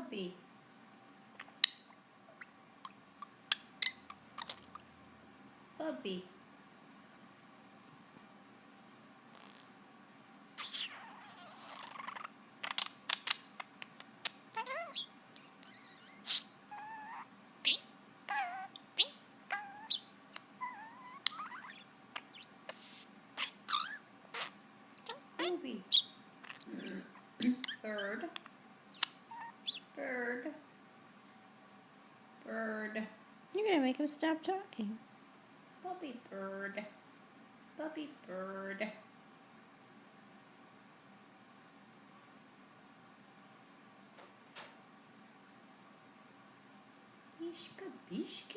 Puppy. Puppy. Booby. Bird. Bird. Bird. You're gonna make him stop talking. Puppy bird. Puppy bird. Bishka, bishka.